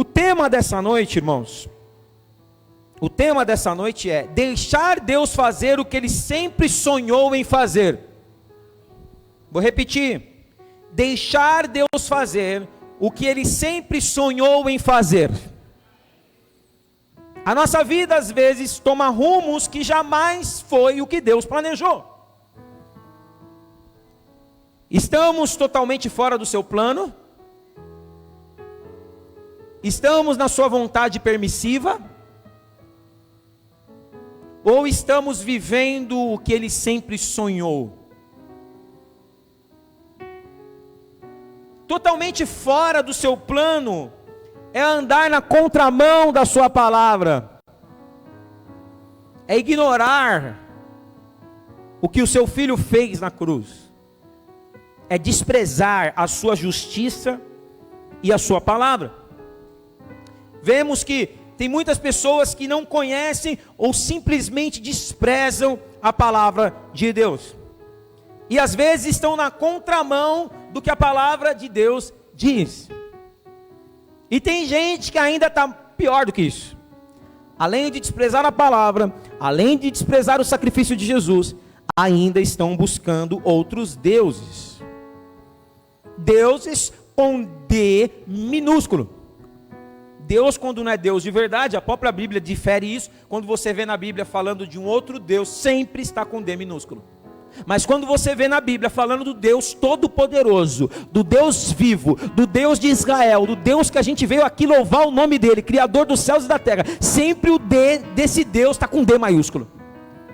O tema dessa noite, irmãos, o tema dessa noite é deixar Deus fazer o que Ele sempre sonhou em fazer. Vou repetir, deixar Deus fazer o que Ele sempre sonhou em fazer. A nossa vida às vezes toma rumos que jamais foi o que Deus planejou. Estamos totalmente fora do seu plano? Estamos na sua vontade permissiva? Ou estamos vivendo o que Ele sempre sonhou? Totalmente fora do seu plano é andar na contramão da sua palavra, é ignorar o que o seu filho fez na cruz, é desprezar a sua justiça e a sua palavra. Vemos que tem muitas pessoas que não conhecem ou simplesmente desprezam a palavra de Deus, e às vezes estão na contramão do que a palavra de Deus diz. E tem gente que ainda está pior do que isso. Além de desprezar a palavra, além de desprezar o sacrifício de Jesus, ainda estão buscando outros deuses. Deuses com D minúsculo. Deus, quando não é Deus de verdade, a própria Bíblia difere isso. Quando você vê na Bíblia falando de um outro Deus, sempre está com D minúsculo. Mas quando você vê na Bíblia falando do Deus Todo-Poderoso, do Deus vivo, do Deus de Israel, do Deus que a gente veio aqui louvar o nome dele, Criador dos céus e da terra, sempre o D desse Deus está com D maiúsculo,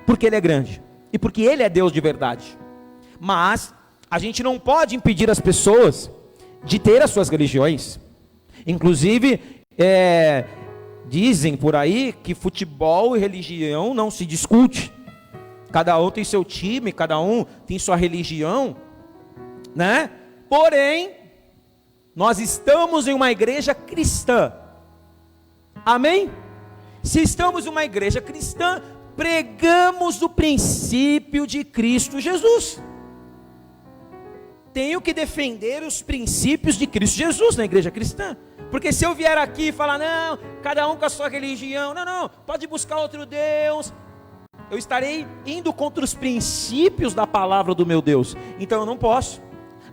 porque ele é grande, e porque ele é Deus de verdade. Mas a gente não pode impedir as pessoas de ter as suas religiões. Inclusive, dizem por aí que futebol e religião não se discute. Cada um tem seu time, cada um tem sua religião, né? Porém, nós estamos em uma igreja cristã. Amém? Se estamos em uma igreja cristã, pregamos o princípio de Cristo Jesus. Tenho que defender os princípios de Cristo Jesus na igreja cristã. Porque se eu vier aqui e falar, não, cada um com a sua religião, não, pode buscar outro Deus, eu estarei indo contra os princípios da palavra do meu Deus. Então eu não posso.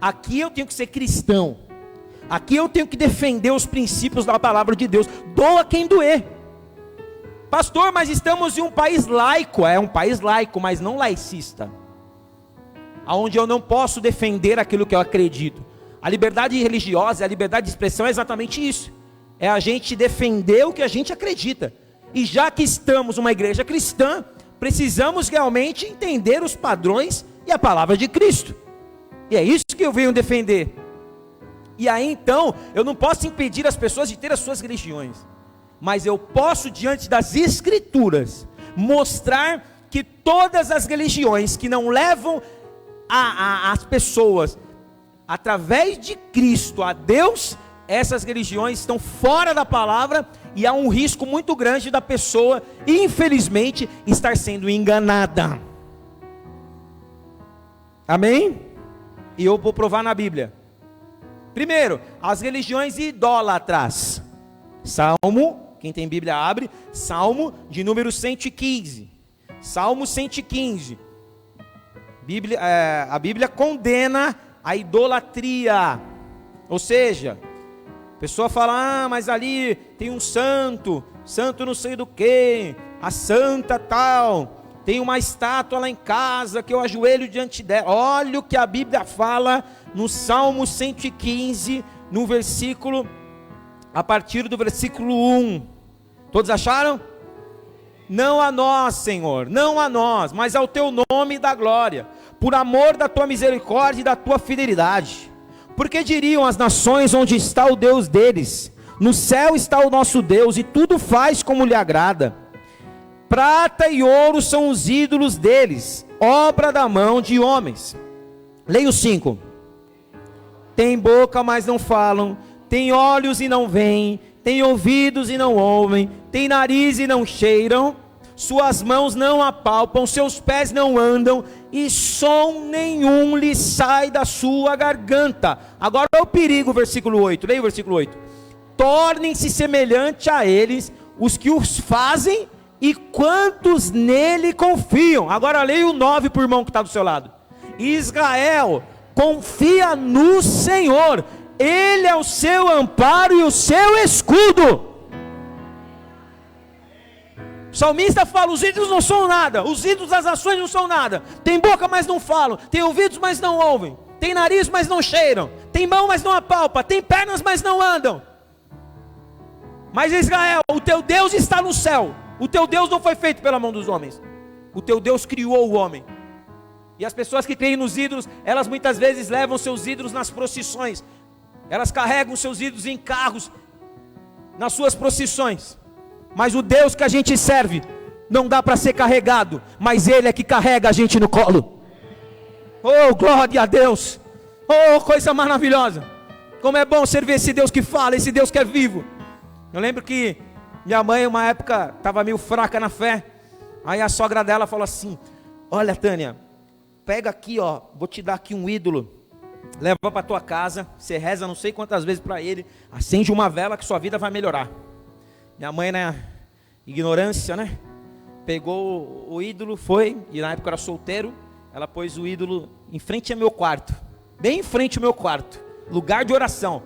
Aqui eu tenho que ser cristão. Aqui eu tenho que defender os princípios da palavra de Deus. Doa quem doer. Pastor, mas estamos em um país laico. É um país laico, mas não laicista, onde eu não posso defender aquilo que eu acredito. A liberdade religiosa, a liberdade de expressão é exatamente isso. É a gente defender o que a gente acredita. E já que estamos numa igreja cristã, precisamos realmente entender os padrões e a palavra de Cristo. E é isso que eu venho defender. E aí então, eu não posso impedir as pessoas de ter as suas religiões. Mas eu posso, diante das Escrituras, mostrar que todas as religiões que não levam as pessoas, através de Cristo, a Deus, essas religiões estão fora da palavra, e há um risco muito grande da pessoa, infelizmente, estar sendo enganada. Amém? E eu vou provar na Bíblia. Primeiro, as religiões idólatras. Salmo, quem tem Bíblia abre, Salmo de número 115. Salmo 115. A Bíblia condena a idolatria. Ou seja, a pessoa fala, mas ali tem um santo não sei do que, a santa tal, tem uma estátua lá em casa que eu ajoelho diante dela. Olha o que a Bíblia fala no Salmo 115, no versículo, a partir do versículo 1. Todos acharam? Não a nós, Senhor, não a nós, mas ao teu nome da glória, por amor da tua misericórdia e da tua fidelidade. Porque diriam as nações, onde está o Deus deles? No céu está o nosso Deus, e tudo faz como lhe agrada. Prata e ouro são os ídolos deles, obra da mão de homens. Leia o 5. Tem boca, mas não falam, tem olhos e não veem, tem ouvidos e não ouvem, tem nariz e não cheiram, suas mãos não apalpam, seus pés não andam, e som nenhum lhe sai da sua garganta. Agora é o perigo, versículo 8, leia o versículo 8. tornem-se semelhante a eles os que os fazem e quantos nele confiam. Agora leia o 9 por irmão que está do seu lado. Israel confia no Senhor, Ele é o seu amparo e o seu escudo. O salmista fala: os ídolos não são nada, os ídolos das nações não são nada. Tem boca, mas não falam, tem ouvidos, mas não ouvem, tem nariz, mas não cheiram, tem mão, mas não apalpam, tem pernas, mas não andam. Mas Israel, o teu Deus está no céu. O teu Deus não foi feito pela mão dos homens. O teu Deus criou o homem. E as pessoas que creem nos ídolos, elas muitas vezes levam seus ídolos nas procissões. Elas carregam seus ídolos em carros, nas suas procissões. Mas o Deus que a gente serve, não dá para ser carregado, mas Ele é que carrega a gente no colo. Oh, glória a Deus! Oh, coisa maravilhosa! Como é bom servir esse Deus que fala, esse Deus que é vivo. Eu lembro que minha mãe, uma época, estava meio fraca na fé. Aí a sogra dela falou assim: olha, Tânia, pega aqui, ó, vou te dar aqui um ídolo, leva para tua casa, você reza não sei quantas vezes para ele, acende uma vela que sua vida vai melhorar. Minha mãe, na ignorância, né, pegou o ídolo, foi, e na época eu era solteiro, ela pôs o ídolo em frente ao meu quarto, bem em frente ao meu quarto, lugar de oração.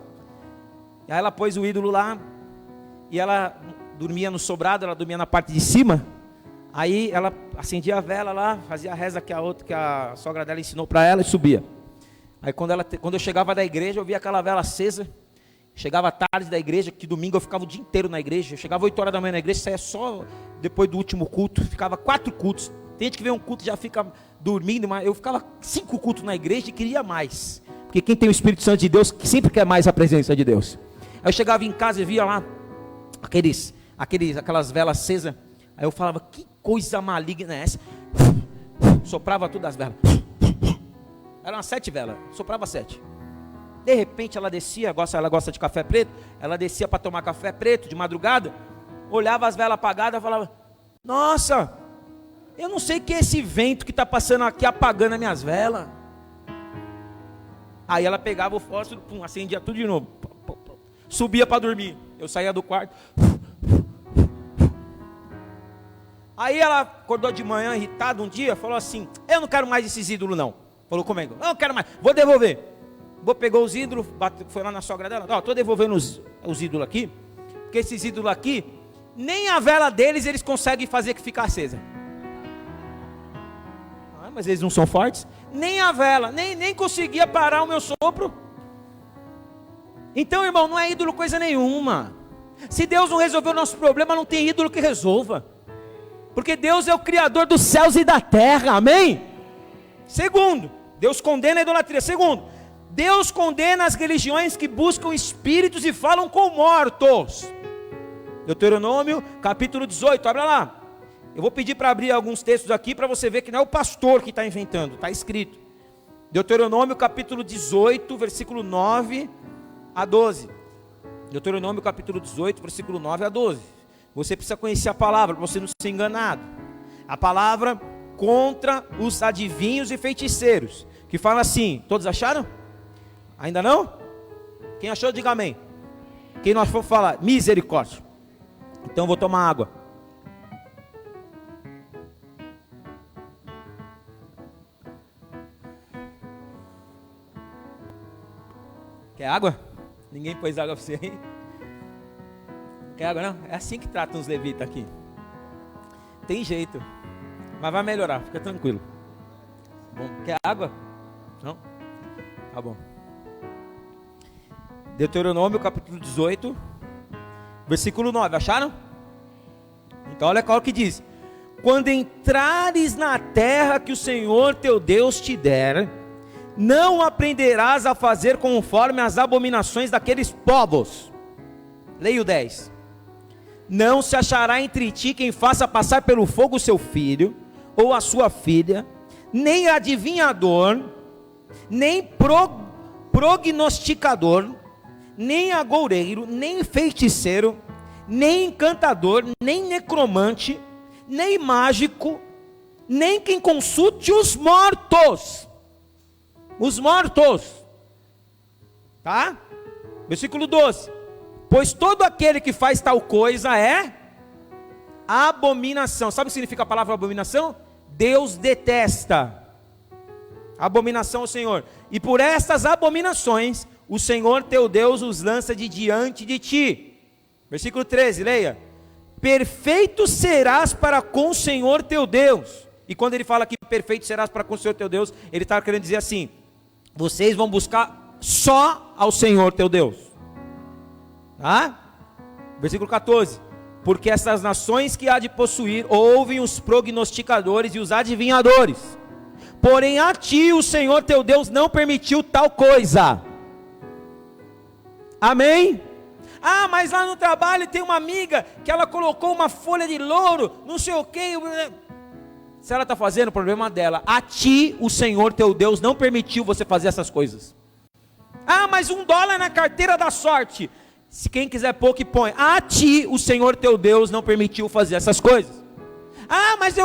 E aí ela pôs o ídolo lá, e ela dormia no sobrado, ela dormia na parte de cima. Aí ela acendia a vela lá, fazia a reza que a sogra dela ensinou para ela e subia. Aí quando eu chegava da igreja, eu via aquela vela acesa. Chegava tarde da igreja, que domingo eu ficava o dia inteiro na igreja. Eu chegava 8 horas da manhã na igreja, saía só depois do último culto. Ficava 4 cultos. Tem gente que vê um culto e já fica dormindo, mas eu ficava 5 cultos na igreja e queria mais. Porque quem tem o Espírito Santo de Deus, que sempre quer mais a presença de Deus. Aí eu chegava em casa e via lá aquelas velas acesas. Aí eu falava: que coisa maligna é essa? Soprava todas as velas. Eram 7 velas, soprava 7. De repente ela descia, ela gosta de café preto. Ela descia para tomar café preto de madrugada. Olhava as velas apagadas e falava: nossa, eu não sei o que é esse vento que está passando aqui apagando as minhas velas. Aí ela pegava o fósforo, acendia tudo de novo. Subia para dormir. Eu saía do quarto. Aí ela acordou de manhã irritada um dia, falou assim: eu não quero mais esses ídolos não. Falou comigo: eu não quero mais, vou devolver. Pegou os ídolos, foi lá na sogra dela: ó, estou devolvendo os ídolos aqui, porque esses ídolos aqui, nem a vela deles eles conseguem fazer que fique acesa. Ah, mas eles não são fortes? Nem a vela, nem conseguia parar o meu sopro. Então, irmão, não é ídolo coisa nenhuma. Se Deus não resolveu o nosso problema, não tem ídolo que resolva. Porque Deus é o Criador dos céus e da terra, amém? Segundo, Deus condena a idolatria. Segundo, Deus condena as religiões que buscam espíritos e falam com mortos. Deuteronômio capítulo 18, abra lá. Eu vou pedir para abrir alguns textos aqui para você ver que não é o pastor que está inventando, está escrito. Deuteronômio capítulo 18, versículo 9 a 12. Deuteronômio capítulo 18, versículo 9 a 12. Você precisa conhecer a palavra para você não ser enganado. A palavra contra os adivinhos e feiticeiros, que fala assim: todos acharam? Ainda não? Quem achou, diga amém. Quem não achou, fala misericórdia. Então eu vou tomar água. Quer água? Ninguém pôs água para você aí? Quer água não? É assim que tratam os levitas aqui. Tem jeito. Mas vai melhorar, fica tranquilo. Bom, quer água? Não? Tá bom. Deuteronômio capítulo 18, versículo 9, acharam? Então olha qual que diz: quando entrares na terra que o Senhor teu Deus te der, não aprenderás a fazer conforme as abominações daqueles povos. Leia o 10. Não se achará entre ti quem faça passar pelo fogo o seu filho, ou a sua filha, nem adivinhador, nem prognosticador, nem agoureiro, nem feiticeiro, nem encantador, nem necromante, nem mágico, nem quem consulte os mortos. Os mortos. Tá? Versículo 12. Pois todo aquele que faz tal coisa é abominação. Sabe o que significa a palavra abominação? Deus detesta. Abominação ao Senhor. E por estas abominações, o Senhor teu Deus os lança de diante de ti. Versículo 13, leia. Perfeito serás para com o Senhor teu Deus. E quando ele fala que perfeito serás para com o Senhor teu Deus, ele está querendo dizer assim: vocês vão buscar só ao Senhor teu Deus. Tá? Versículo 14. Porque essas nações que há de possuir ouvem os prognosticadores e os adivinhadores. Porém a ti o Senhor teu Deus não permitiu tal coisa. Amém? Ah, mas lá no trabalho tem uma amiga que ela colocou uma folha de louro, não sei o que. Se ela está fazendo, o problema dela. A ti o Senhor teu Deus não permitiu você fazer essas coisas. Ah, mas $1 na carteira da sorte. Se quem quiser pôr que põe. A ti o Senhor teu Deus não permitiu fazer essas coisas. Ah, mas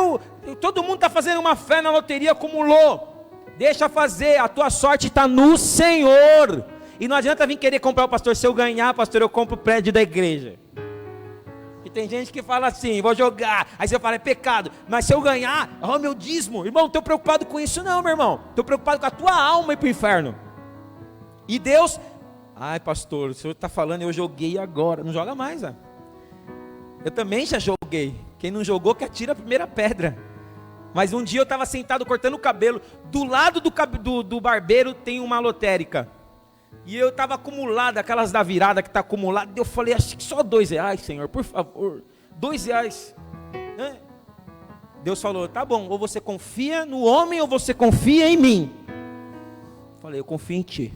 todo mundo está fazendo uma fé na loteria, acumulou. Deixa fazer, a tua sorte está no Senhor. E não adianta vir querer comprar o pastor. Se eu ganhar, pastor, eu compro o prédio da igreja. E tem gente que fala assim, vou jogar. Aí você fala, é pecado. Mas se eu ganhar, oh, meu dízimo. Irmão, não estou preocupado com isso não, meu irmão. Estou preocupado com a tua alma ir para o inferno. E Deus, ai pastor, o senhor está falando, eu joguei agora. Não joga mais, ó. Eu também já joguei. Quem não jogou que atira a primeira pedra. Mas um dia eu estava sentado cortando o cabelo. Do lado do barbeiro tem uma lotérica. E eu estava acumulado, aquelas da virada que está acumulada. Eu falei, acho que só R$2, Senhor, por favor. R$2. Deus falou, tá bom, ou você confia no homem ou você confia em mim. Eu falei, eu confio em ti.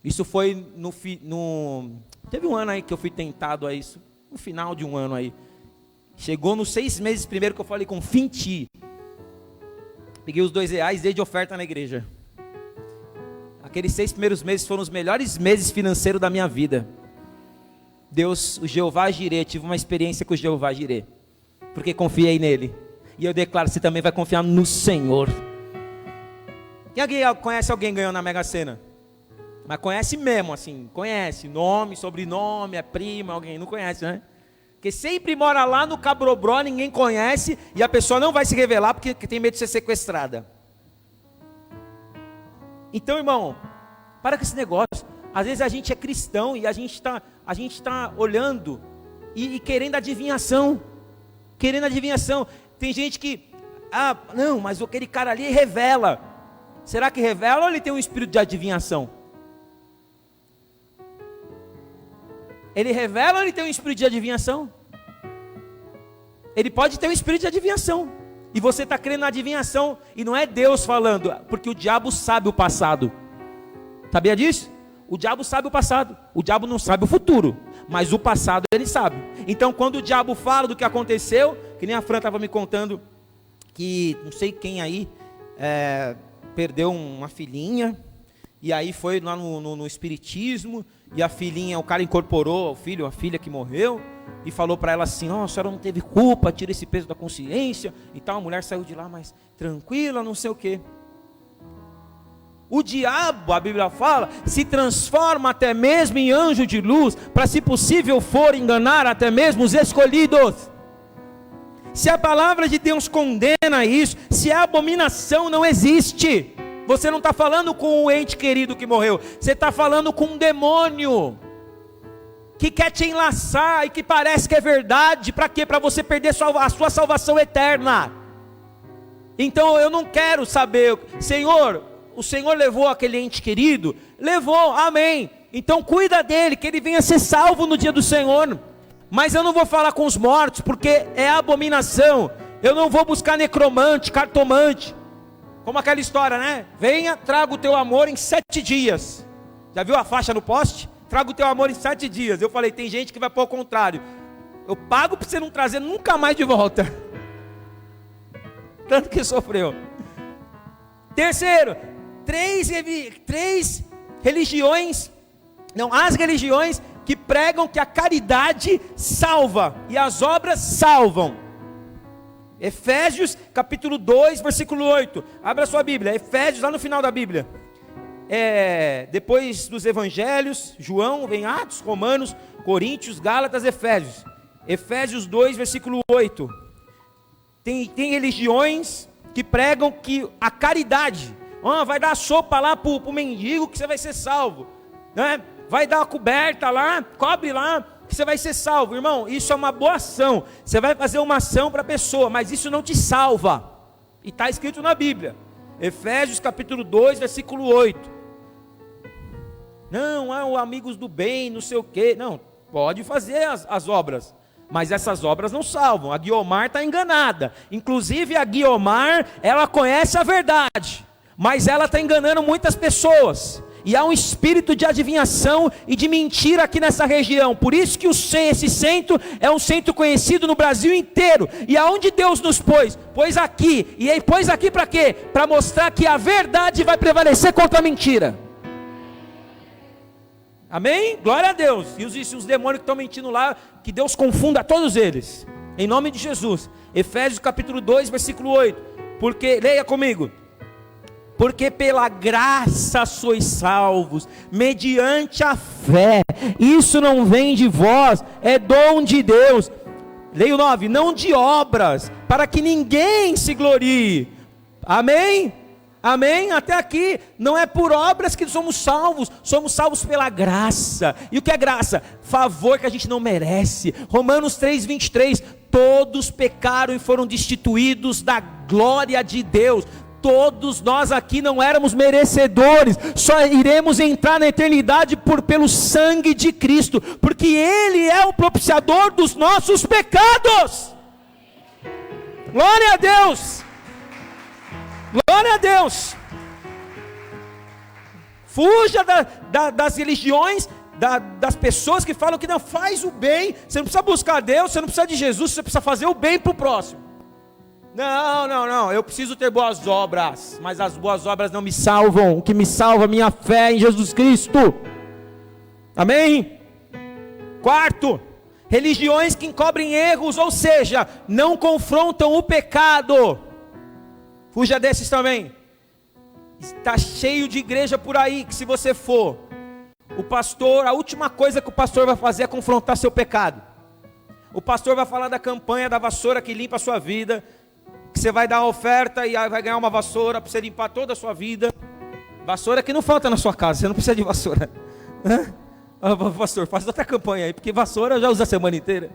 Isso foi teve um ano aí que eu fui tentado a isso. No final de um ano aí. Chegou nos 6 meses primeiro que eu falei, confio em ti. Peguei os R$2, dei de oferta na igreja. Aqueles 6 primeiros meses foram os melhores meses financeiros da minha vida. Deus, o Jeová Jirê, tive uma experiência com o Jeová Jirê. Porque confiei nele. E eu declaro, você também vai confiar no Senhor. Quem conhece alguém que ganhou na Mega Sena? Mas conhece mesmo, assim, conhece, nome, sobrenome, é prima, alguém, não conhece, né? Porque sempre mora lá no Cabrobró, ninguém conhece, e a pessoa não vai se revelar porque tem medo de ser sequestrada. Então, irmão, para com esse negócio. Às vezes a gente é cristão e a gente está olhando e querendo adivinhação. Querendo adivinhação. Tem gente que, não, mas aquele cara ali revela. Será que revela ou ele tem um espírito de adivinhação? Ele revela ou ele tem um espírito de adivinhação? Ele pode ter um espírito de adivinhação. E você está crendo na adivinhação. E não é Deus falando. Porque o diabo sabe o passado. Sabia disso? O diabo sabe o passado. O diabo não sabe o futuro. Mas o passado ele sabe. Então quando o diabo fala do que aconteceu. Que nem a Fran estava me contando. Que não sei quem aí. Perdeu uma filhinha. E aí foi lá no espiritismo. E a filhinha, o cara incorporou o filho, a filha que morreu. E falou para ela assim, a senhora não teve culpa, tira esse peso da consciência. E tal, a mulher saiu de lá mais tranquila, não sei o quê. O diabo, a Bíblia fala, se transforma até mesmo em anjo de luz. Para se possível for enganar até mesmo os escolhidos. Se a palavra de Deus condena isso, se a abominação não existe. Você não está falando com o ente querido que morreu. Você está falando com um demônio. Que quer te enlaçar e que parece que é verdade. Para quê? Para você perder a sua salvação eterna. Então eu não quero saber. Senhor, o Senhor levou aquele ente querido? Levou, amém. Então cuida dele, que ele venha ser salvo no dia do Senhor. Mas eu não vou falar com os mortos, porque é abominação. Eu não vou buscar necromante, cartomante. Como aquela história, né? Venha, traga o teu amor em 7 dias. Já viu a faixa no poste? Traga o teu amor em 7 dias. Eu falei, tem gente que vai para o contrário. Eu pago para você não trazer nunca mais de volta. Tanto que sofreu. Terceiro, as religiões que pregam que a caridade salva e as obras salvam. Efésios capítulo 2, versículo 8. Abra sua Bíblia, Efésios lá no final da Bíblia. depois dos evangelhos, João, vem Atos, Romanos, Coríntios, Gálatas, Efésios. Efésios 2, versículo 8. Tem religiões que pregam que a caridade, vai dar sopa lá para o mendigo que você vai ser salvo, né? Vai dar a coberta lá, cobre lá, que você vai ser salvo. Irmão, isso é uma boa ação. Você vai fazer uma ação para a pessoa, mas isso não te salva. E está escrito na Bíblia. Efésios capítulo 2, versículo 8. Não, amigos do bem, não sei o quê. Não, pode fazer as obras, mas essas obras não salvam. A Guiomar está enganada. Inclusive a Guiomar, ela conhece a verdade, mas ela está enganando muitas pessoas. E há um espírito de adivinhação e de mentira aqui nessa região. Por isso que esse centro é um centro conhecido no Brasil inteiro. E aonde Deus nos pôs? Pôs aqui. E aí pôs aqui para quê? Para mostrar que a verdade vai prevalecer contra a mentira. Amém? Glória a Deus. E os demônios que estão mentindo lá, que Deus confunda todos eles. Em nome de Jesus. Efésios capítulo 2, versículo 8. Porque, leia comigo. Porque pela graça sois salvos, mediante a fé. Isso não vem de vós, é dom de Deus. Leia o 9, não de obras, para que ninguém se glorie. Amém? Amém? Até aqui, não é por obras que somos salvos pela graça. E o que é graça? Favor que a gente não merece. Romanos 3, 23, todos pecaram e foram destituídos da glória de Deus. Todos nós aqui não éramos merecedores, só iremos entrar na eternidade pelo sangue de Cristo, porque Ele é o propiciador dos nossos pecados. Glória a Deus, glória a Deus. Fuja das religiões, das pessoas que falam que não faz o bem. Você não precisa buscar Deus, você não precisa de Jesus, você precisa fazer o bem para o próximo. Não, eu preciso ter boas obras, mas as boas obras não me salvam. O que me salva é a minha fé em Jesus Cristo. Amém? Quarto, religiões que encobrem erros, ou seja, não confrontam o pecado. Fuja desses também. Está cheio de igreja por aí, que se você for, o pastor, a última coisa que o pastor vai fazer é confrontar seu pecado. O pastor vai falar da campanha da vassoura que limpa a sua vida, que você vai dar a oferta e vai ganhar uma vassoura para você limpar toda a sua vida. Vassoura que não falta na sua casa, você não precisa de vassoura. Pastor, faz outra campanha aí, porque vassoura já usa a semana inteira.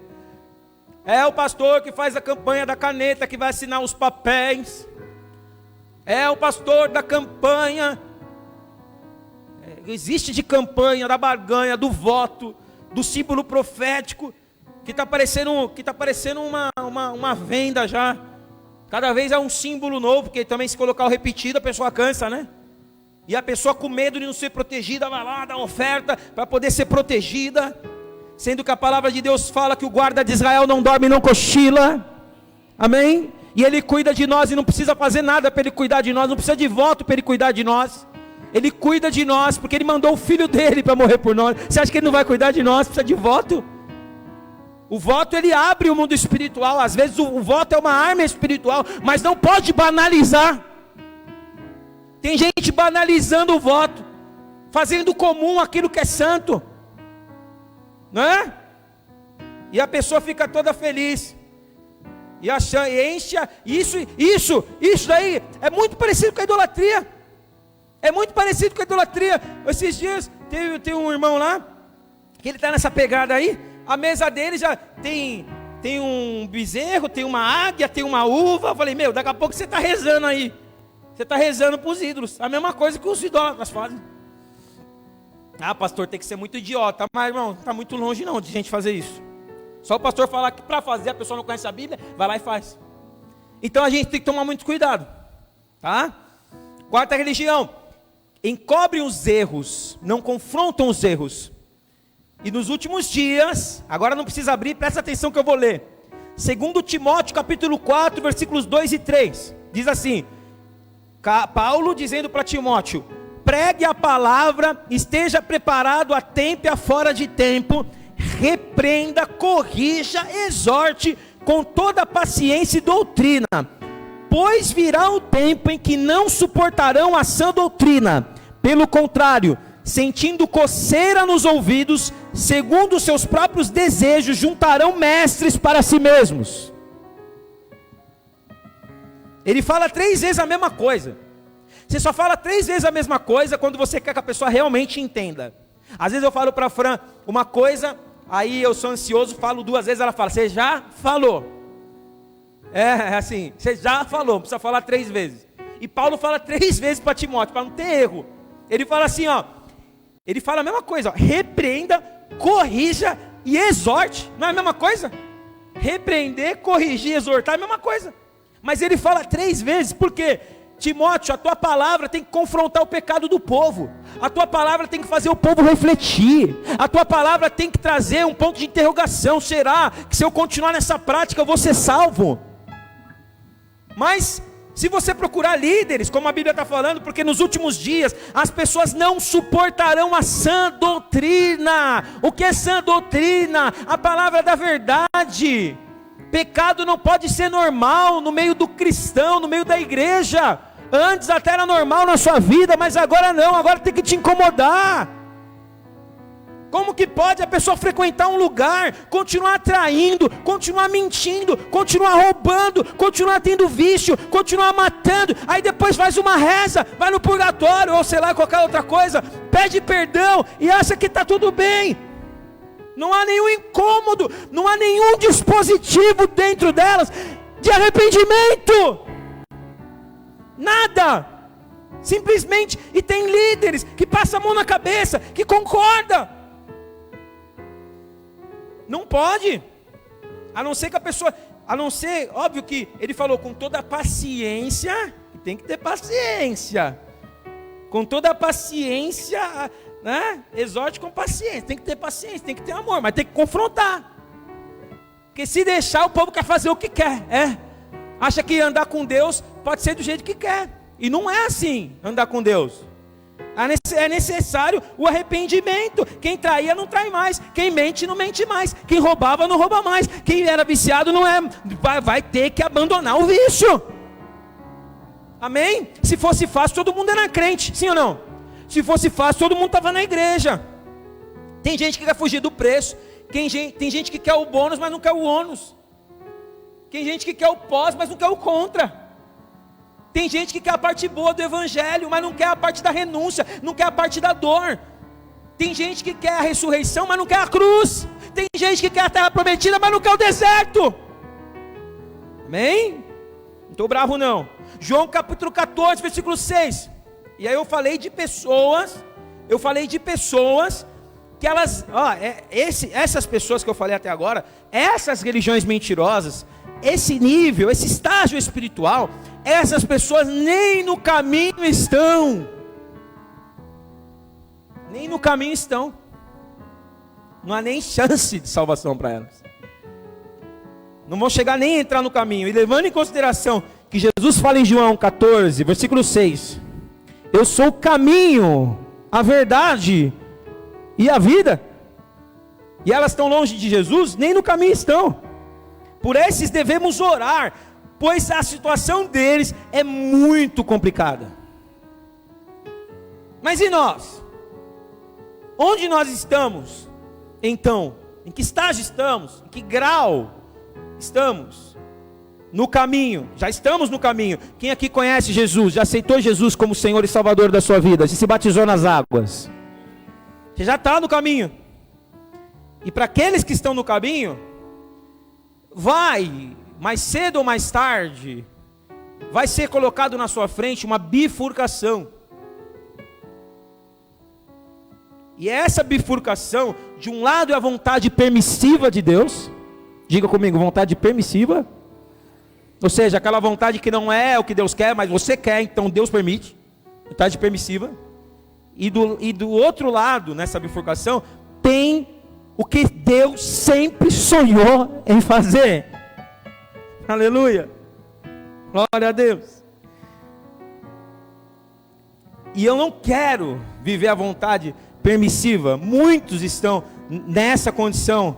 É o pastor que faz a campanha da caneta, que vai assinar os papéis. É o pastor da campanha. Existe de campanha, da barganha, do voto, do símbolo profético, que está parecendo uma venda já. Cada vez é um símbolo novo, porque também se colocar o repetido a pessoa cansa, né? E a pessoa com medo de não ser protegida vai lá dar oferta para poder ser protegida, sendo que a palavra de Deus fala que o guarda de Israel não dorme, não cochila. Amém? E Ele cuida de nós e não precisa fazer nada para Ele cuidar de nós, não precisa de voto para Ele cuidar de nós. Ele cuida de nós porque Ele mandou o Filho dele para morrer por nós. Você acha que Ele não vai cuidar de nós? Precisa de voto? O voto, ele abre o mundo espiritual. Às vezes o voto é uma arma espiritual, mas não pode banalizar. Tem gente banalizando o voto, fazendo comum aquilo que é santo, não é? E a pessoa fica toda feliz e achando, enche isso daí é muito parecido com a idolatria. É muito parecido com a idolatria. Esses dias tem um irmão lá que ele está nessa pegada aí. A mesa dele já tem um bezerro, tem uma águia, tem uma uva. Eu falei, daqui a pouco você está rezando aí. Você está rezando para os ídolos. A mesma coisa que os idólatras fazem. Ah, pastor, tem que ser muito idiota. Mas, irmão, está muito longe não de gente fazer isso. Só o pastor falar que para fazer, a pessoa não conhece a Bíblia, vai lá e faz. Então a gente tem que tomar muito cuidado. Tá? Quarta religião. Encobrem os erros, não confrontam os erros. E nos últimos dias, agora não precisa abrir, presta atenção que eu vou ler. 2 Timóteo capítulo 4, versículos 2 e 3. Diz assim, Paulo dizendo para Timóteo: pregue a palavra, esteja preparado a tempo e a fora de tempo, repreenda, corrija, exorte com toda paciência e doutrina. Pois virá o tempo em que não suportarão a sã doutrina, Pelo contrário, sentindo coceira nos ouvidos, segundo os seus próprios desejos, juntarão mestres para si mesmos. Ele fala 3 vezes a mesma coisa. Você só fala 3 vezes a mesma coisa quando você quer que a pessoa realmente entenda. Às vezes eu falo para a Fran uma coisa, aí eu sou ansioso, falo 2 vezes, ela fala, você já falou. É assim, você já falou, precisa falar 3 vezes. E Paulo fala 3 vezes para Timóteo, para não ter erro. Ele fala assim, ó, ele fala a mesma coisa, ó, repreenda, corrija e exorte. Não é a mesma coisa? Repreender, corrigir, exortar é a mesma coisa. Mas ele fala 3 vezes, por quê? Timóteo, a tua palavra tem que confrontar o pecado do povo. A tua palavra tem que fazer o povo refletir. A tua palavra tem que trazer um ponto de interrogação. Será que se eu continuar nessa prática eu vou ser salvo? Mas se você procurar líderes, como a Bíblia está falando, porque nos últimos dias as pessoas não suportarão a sã doutrina. O que é sã doutrina? A palavra da verdade. Pecado não pode ser normal no meio do cristão, no meio da igreja. Antes até era normal na sua vida, mas agora não, agora tem que te incomodar. Como que pode a pessoa frequentar um lugar, continuar traindo, continuar mentindo, continuar roubando, continuar tendo vício, continuar matando, aí depois faz uma reza, vai no purgatório, ou sei lá, qualquer outra coisa, pede perdão e acha que está tudo bem. Não há nenhum incômodo, não há nenhum dispositivo dentro delas de arrependimento. Nada. Simplesmente, e tem líderes que passam a mão na cabeça, que concordam. Não pode. A não ser que a pessoa, a não ser, óbvio que ele falou com toda a paciência, tem que ter paciência. Com toda a paciência, né? Exorte com paciência, tem que ter paciência, tem que ter amor, mas tem que confrontar. Porque se deixar, o povo quer fazer o que quer, acha que andar com Deus pode ser do jeito que quer, e não é assim andar com Deus. É necessário o arrependimento. Quem traía não trai mais, quem mente não mente mais, quem roubava não rouba mais, quem era viciado não é, vai ter que abandonar o vício. Amém? Se fosse fácil, todo mundo era crente, sim ou não? Se fosse fácil, todo mundo estava na igreja. Tem gente que quer fugir do preço, tem gente que quer o bônus, mas não quer o ônus. Tem gente que quer o pós, mas não quer o contra. Tem gente que quer a parte boa do evangelho, mas não quer a parte da renúncia, não quer a parte da dor. Tem gente que quer a ressurreição, mas não quer a cruz. Tem gente que quer a terra prometida, mas não quer o deserto. Amém? Não estou bravo não. João capítulo 14, versículo 6. E aí eu falei de pessoas que elas, essas pessoas que eu falei até agora, essas religiões mentirosas, esse nível, esse estágio espiritual, essas pessoas nem no caminho estão. Nem no caminho estão. Não há nem chance de salvação para elas. Não vão chegar nem a entrar no caminho. E levando em consideração que Jesus fala em João 14, versículo 6, eu sou o caminho, a verdade e a vida. E elas estão longe de Jesus, nem no caminho estão. Por esses devemos orar, pois a situação deles é muito complicada. Mas e nós? Onde nós estamos? Então, em que estágio estamos? Em que grau estamos? No caminho, já estamos no caminho. Quem aqui conhece Jesus, já aceitou Jesus como Senhor e Salvador da sua vida? Você se batizou nas águas? Você já está no caminho. E para aqueles que estão no caminho, vai, mais cedo ou mais tarde, vai ser colocado na sua frente uma bifurcação. E essa bifurcação, de um lado é a vontade permissiva de Deus. Diga comigo, vontade permissiva. Ou seja, aquela vontade que não é o que Deus quer, mas você quer, então Deus permite. Vontade permissiva. E do outro lado, nessa bifurcação, tem o que Deus sempre sonhou em fazer. Aleluia. Glória a Deus. E eu não quero viver a vontade permissiva. Muitos estão nessa condição.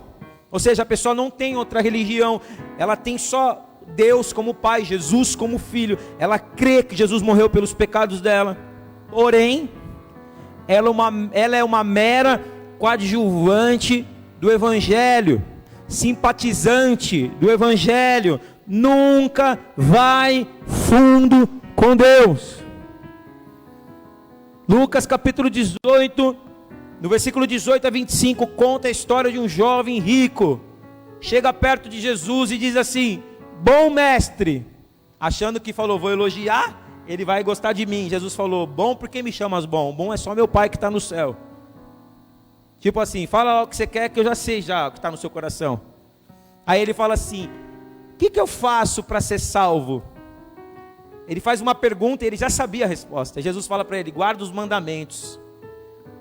Ou seja, a pessoa não tem outra religião, ela tem só Deus como Pai, Jesus como Filho. Ela crê que Jesus morreu pelos pecados dela. Porém, ela é uma mera coadjuvante do Evangelho, simpatizante do Evangelho, nunca vai fundo com Deus. Lucas capítulo 18, no versículo 18 a 25, conta a história de um jovem rico, chega perto de Jesus e diz assim: bom mestre, achando que falou, vou elogiar, ele vai gostar de mim. Jesus falou, bom, por que me chamas bom? Bom é só meu Pai que está no céu. Tipo assim, fala o que você quer que eu já sei já o que está no seu coração. Aí ele fala assim, o que eu faço para ser salvo? Ele faz uma pergunta e ele já sabia a resposta. Jesus fala para ele, guarda os mandamentos.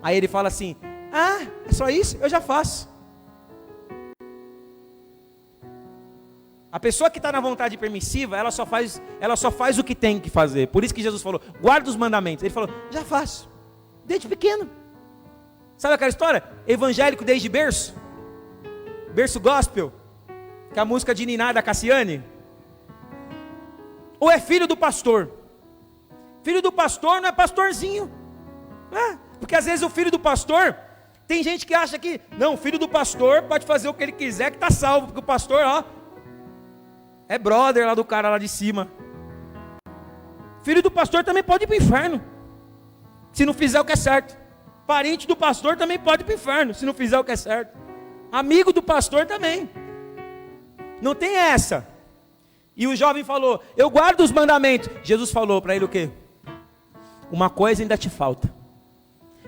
Aí ele fala assim, ah, é só isso? Eu já faço. A pessoa que está na vontade permissiva, ela só faz o que tem que fazer. Por isso que Jesus falou, guarda os mandamentos. Ele falou, já faço, desde pequeno. Sabe aquela história? Evangélico desde berço? Berço gospel? Que é a música de Niná da Cassiane? Ou é filho do pastor? Filho do pastor não é pastorzinho. Porque às vezes o filho do pastor, tem gente que acha que, não, o filho do pastor pode fazer o que ele quiser que está salvo. Porque o pastor, ó, é brother lá do cara lá de cima. Filho do pastor também pode ir para o inferno, se não fizer o que é certo. Parente do pastor também pode ir para o inferno, se não fizer o que é certo. Amigo do pastor também. Não tem essa. E o jovem falou, eu guardo os mandamentos. Jesus falou para ele o quê? Uma coisa ainda te falta.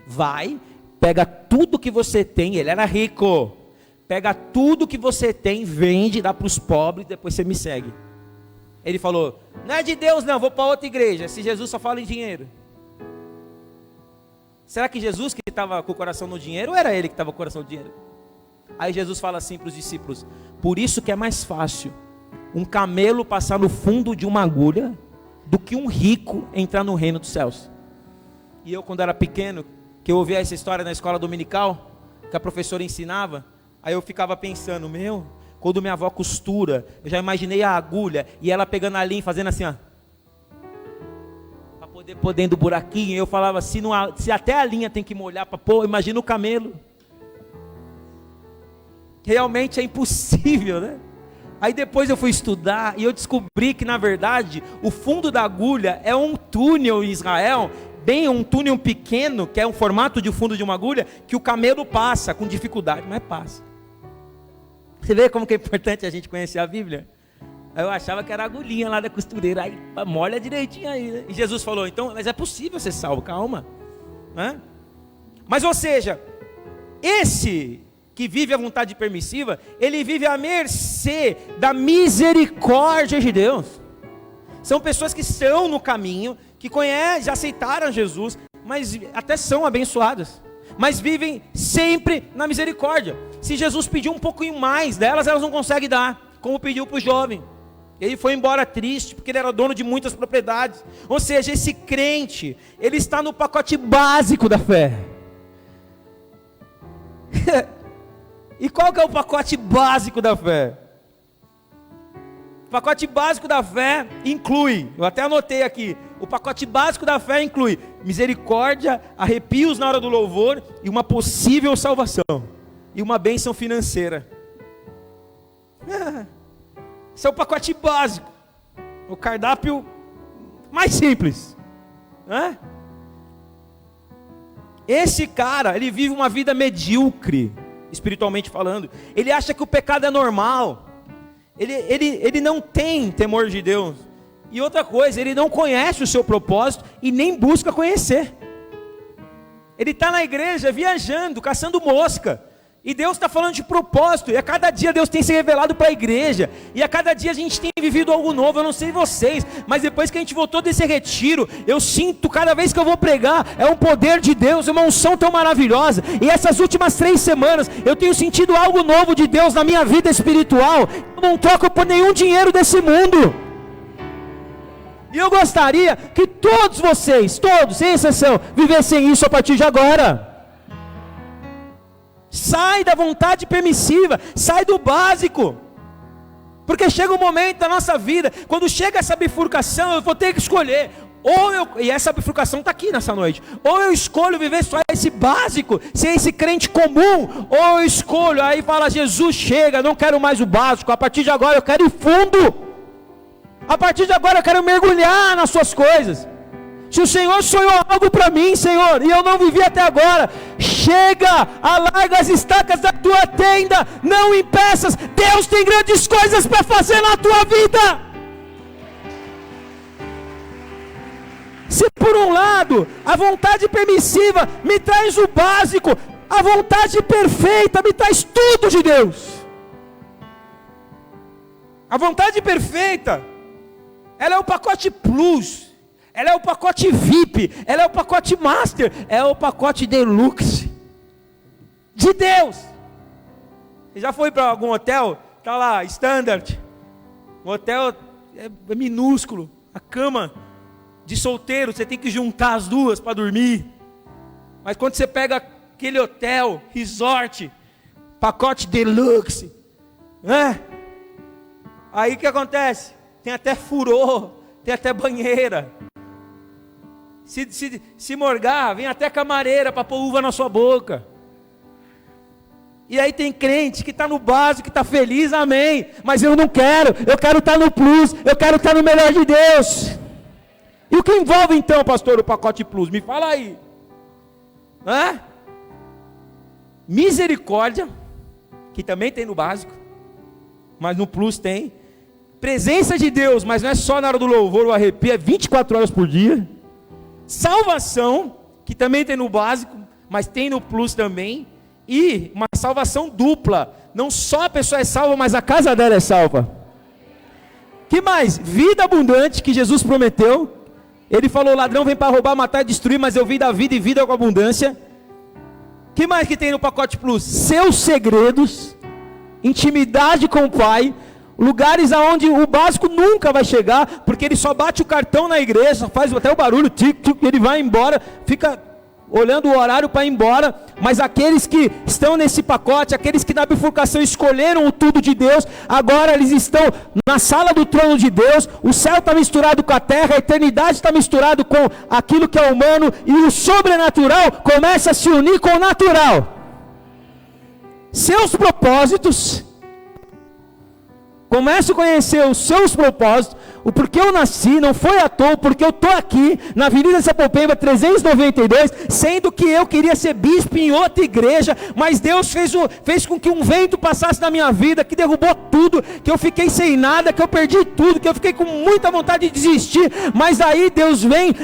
Vai, pega tudo que você tem. Ele era rico. Pega tudo que você tem, vende, dá para os pobres, depois você me segue. Ele falou, não é de Deus não, vou para outra igreja. Se Jesus só fala em dinheiro. Será que Jesus que estava com o coração no dinheiro, ou era ele que estava com o coração no dinheiro? Aí Jesus fala assim para os discípulos, por isso que é mais fácil um camelo passar no fundo de uma agulha, do que um rico entrar no reino dos céus. E eu quando era pequeno, que eu ouvia essa história na escola dominical, que a professora ensinava, aí eu ficava pensando, quando minha avó costura, eu já imaginei a agulha, e ela pegando a linha e fazendo assim, ó, para poder pôr dentro do buraquinho. Eu falava, se até a linha tem que molhar para pôr, imagina o camelo. Realmente é impossível, né? Aí depois eu fui estudar, e eu descobri que na verdade, o fundo da agulha é um túnel em Israel, bem um túnel pequeno, que é um formato de fundo de uma agulha, que o camelo passa com dificuldade, mas passa. Você vê como que é importante a gente conhecer a Bíblia? Eu achava que era a agulhinha lá da costureira, aí molha direitinho aí, né? E Jesus falou, então, mas é possível ser salvo, calma, né? Mas ou seja, esse que vive a vontade permissiva, ele vive à mercê da misericórdia de Deus. São pessoas que estão no caminho, que conhecem, já aceitaram Jesus, mas até são abençoadas, mas vivem sempre na misericórdia. Se Jesus pediu um pouquinho mais delas, elas não conseguem dar, como pediu para o jovem. Ele foi embora triste, porque ele era dono de muitas propriedades. Ou seja, esse crente, ele está no pacote básico da fé. E qual que é o pacote básico da fé? O pacote básico da fé inclui, eu até anotei aqui, o pacote básico da fé inclui misericórdia, arrepios na hora do louvor e uma possível salvação. E uma bênção financeira. Esse é o pacote básico. O cardápio mais simples. Esse cara, ele vive uma vida medíocre, espiritualmente falando. Ele acha que o pecado é normal. Ele não tem temor de Deus. E outra coisa, ele não conhece o seu propósito e nem busca conhecer. Ele está na igreja viajando, caçando mosca. E Deus está falando de propósito. E a cada dia Deus tem se revelado para a igreja. E a cada dia a gente tem vivido algo novo. Eu não sei vocês, mas depois que a gente voltou desse retiro, eu sinto cada vez que eu vou pregar, é um poder de Deus, uma unção tão maravilhosa. E essas últimas 3 semanas, eu tenho sentido algo novo de Deus na minha vida espiritual. Eu não troco por nenhum dinheiro desse mundo. E eu gostaria que todos vocês, todos, sem exceção, vivessem isso a partir de agora. Sai da vontade permissiva, sai do básico. Porque chega um momento da nossa vida, quando chega essa bifurcação, eu vou ter que escolher. E essa bifurcação está aqui nessa noite. Ou eu escolho viver só esse básico, ser esse crente comum, ou eu escolho, aí fala, Jesus, chega, não quero mais o básico, a partir de agora eu quero ir fundo, a partir de agora eu quero mergulhar nas suas coisas. Se o Senhor sonhou algo para mim, Senhor, e eu não vivi até agora, chega, alarga as estacas da tua tenda, não impeças, Deus tem grandes coisas para fazer na tua vida. Se por um lado, a vontade permissiva me traz o básico, a vontade perfeita me traz tudo de Deus. A vontade perfeita, ela é o pacote plus, ela é o pacote VIP, ela é o pacote master, é o pacote deluxe de Deus. Você já foi para algum hotel? Está lá, standard. O hotel é minúsculo, a cama de solteiro, você tem que juntar as duas para dormir. Mas quando você pega aquele hotel, resort, pacote deluxe, né? Aí o que acontece? Tem até furô, tem até banheira. Se morgar, vem até camareira para pôr uva na sua boca. E aí tem crente que está no básico, que está feliz, amém. Mas eu não quero, eu quero estar no plus, eu quero estar no melhor de Deus. E o que envolve então, pastor, o pacote plus? Me fala aí. Misericórdia, que também tem no básico, mas no plus tem. Presença de Deus, mas não é só na hora do louvor, o arrepio, é 24 horas por dia. Salvação, que também tem no básico, mas tem no plus também. E uma salvação dupla, não só a pessoa é salva, mas a casa dela é salva. Que mais? Vida abundante, que Jesus prometeu. Ele falou, ladrão vem para roubar, matar e destruir, mas eu vim da vida e vida com abundância. Que mais que tem no pacote plus? Seus segredos, intimidade com o Pai, lugares aonde o básico nunca vai chegar, porque ele só bate o cartão na igreja, faz até o barulho, tic, tic, ele vai embora, fica olhando o horário para ir embora. Mas aqueles que estão nesse pacote, aqueles que na bifurcação escolheram o tudo de Deus, agora eles estão na sala do trono de Deus. O céu está misturado com a terra, a eternidade está misturado com aquilo que é humano, e o sobrenatural começa a se unir com o natural. Seus propósitos, começa a conhecer os seus propósitos, o porquê eu nasci, não foi à toa, porque eu estou aqui na Avenida Sapopemba 392, sendo que eu queria ser bispo em outra igreja, mas Deus fez com que um vento passasse na minha vida, que derrubou tudo, que eu fiquei sem nada, que eu perdi tudo, que eu fiquei com muita vontade de desistir, mas aí Deus vem,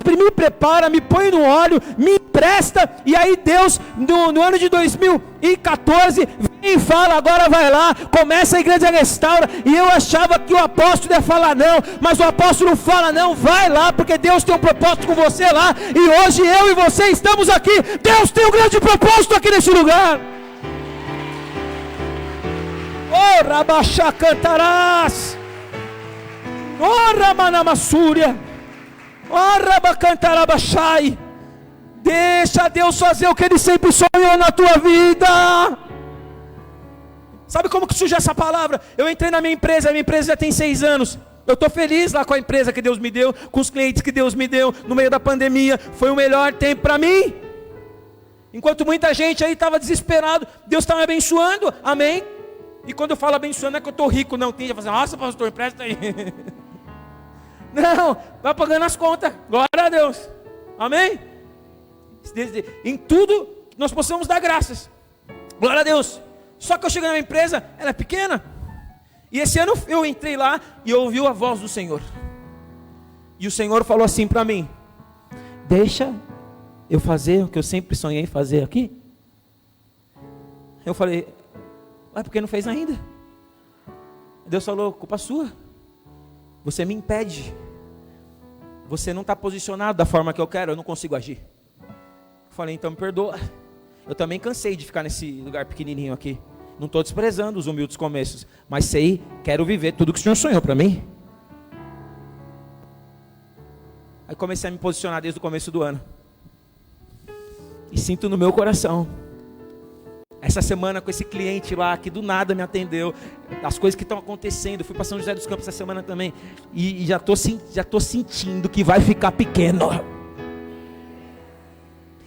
me prepara, me põe no óleo, me empresta, e aí Deus, no ano de 2014, vem e fala, agora vai lá, começa a igreja restaura. E eu achava que o apóstolo ia falar não, mas o apóstolo fala não, vai lá, porque Deus tem um propósito com você lá, e hoje eu e você estamos aqui. Deus tem um grande propósito aqui nesse lugar. Oh, Rabachá cantarás, oh, Ramanamassúria, oh, Rabacantarabachai. Deixa Deus fazer o que Ele sempre sonhou na tua vida. Sabe como que surgiu essa palavra? Eu entrei na minha empresa já tem 6 anos. Eu estou feliz lá com a empresa que Deus me deu, com os clientes que Deus me deu, no meio da pandemia. Foi o melhor tempo para mim. Enquanto muita gente aí estava desesperado, Deus está me abençoando, amém? E quando eu falo abençoando, não é que eu estou rico, não. Tem gente que fala, nossa pastor, empresta aí. Não, vai pagando as contas, glória a Deus, amém? Em tudo nós possamos dar graças, glória a Deus. Só que eu cheguei na minha empresa, ela é pequena. E esse ano eu entrei lá e ouvi a voz do Senhor. E o Senhor falou assim para mim: deixa eu fazer o que eu sempre sonhei fazer aqui. Eu falei, por que não fez ainda? Deus falou, culpa sua. Você me impede. Você não está posicionado da forma que eu quero, eu não consigo agir. Eu falei, então me perdoa. Eu também cansei de ficar nesse lugar pequenininho aqui. Não estou desprezando os humildes começos, mas quero viver tudo que o Senhor sonhou para mim. Aí comecei a me posicionar desde o começo do ano. E sinto no meu coração Essa semana com esse cliente lá que do nada me atendeu, as coisas que estão acontecendo, fui para São José dos Campos essa semana também, e já tô sentindo que vai ficar pequeno.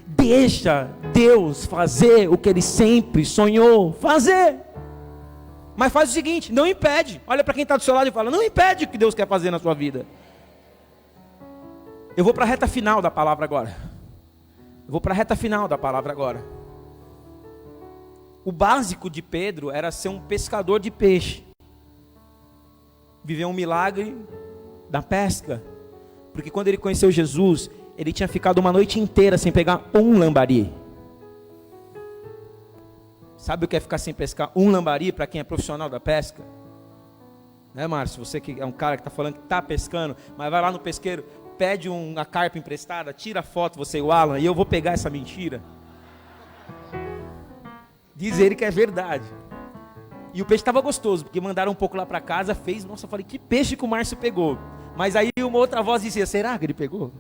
Deixa Deus fazer o que Ele sempre sonhou fazer. Mas faz o seguinte, não impede. Olha para quem está do seu lado e fala, não impede o que Deus quer fazer na sua vida. Eu vou para a reta final da palavra agora. O básico de Pedro era ser um pescador de peixe. Viver um milagre da pesca. Porque quando ele conheceu Jesus, ele tinha ficado uma noite inteira sem pegar um lambari. Sabe o que é ficar sem pescar um lambari para quem é profissional da pesca? Né, Márcio? Você que é um cara que está falando que está pescando, mas vai lá no pesqueiro, pede uma carpa emprestada, tira a foto, você e o Alan, e eu vou pegar essa mentira. Diz ele que é verdade. E o peixe estava gostoso, porque mandaram um pouco lá para casa, fez, nossa, eu falei, que peixe que o Márcio pegou. Mas aí uma outra voz dizia, será que ele pegou?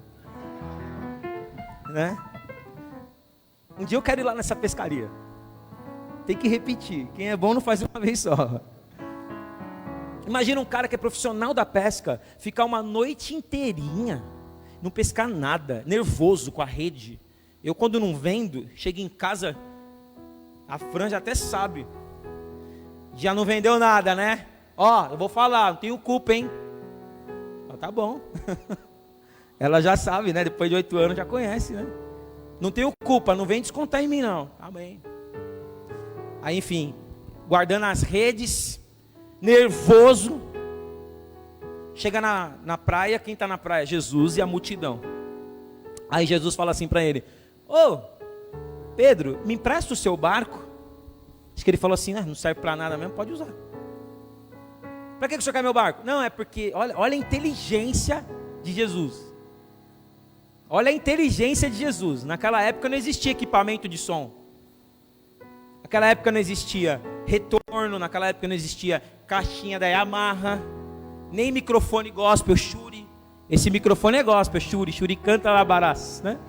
Né? Um dia eu quero ir lá nessa pescaria. Tem que repetir, quem é bom não faz uma vez só. Imagina um cara que é profissional da pesca, ficar uma noite inteirinha, não pescar nada, nervoso com a rede. Eu quando não vendo, chego em casa, a Franja até sabe, já não vendeu nada, né? Ó, eu vou falar, não tenho culpa, hein? Tá bom. Ela já sabe, né? Depois de 8 anos já conhece, né? Não tenho culpa, não vem descontar em mim não. Tá bem. Aí enfim, guardando as redes, nervoso. Chega na praia, quem está na praia? Jesus e a multidão. Aí Jesus fala assim para ele, ô Pedro, me empresta o seu barco? Acho que ele falou assim, não serve para nada mesmo, pode usar. Para que o senhor quer meu barco? Não, é porque, olha a inteligência de Jesus. Olha a inteligência de Jesus. Naquela época não existia equipamento de som. Naquela época não existia retorno, naquela época não existia caixinha da Yamaha, nem microfone gospel, Shuri. Esse microfone é gospel, Shuri canta labarás, né?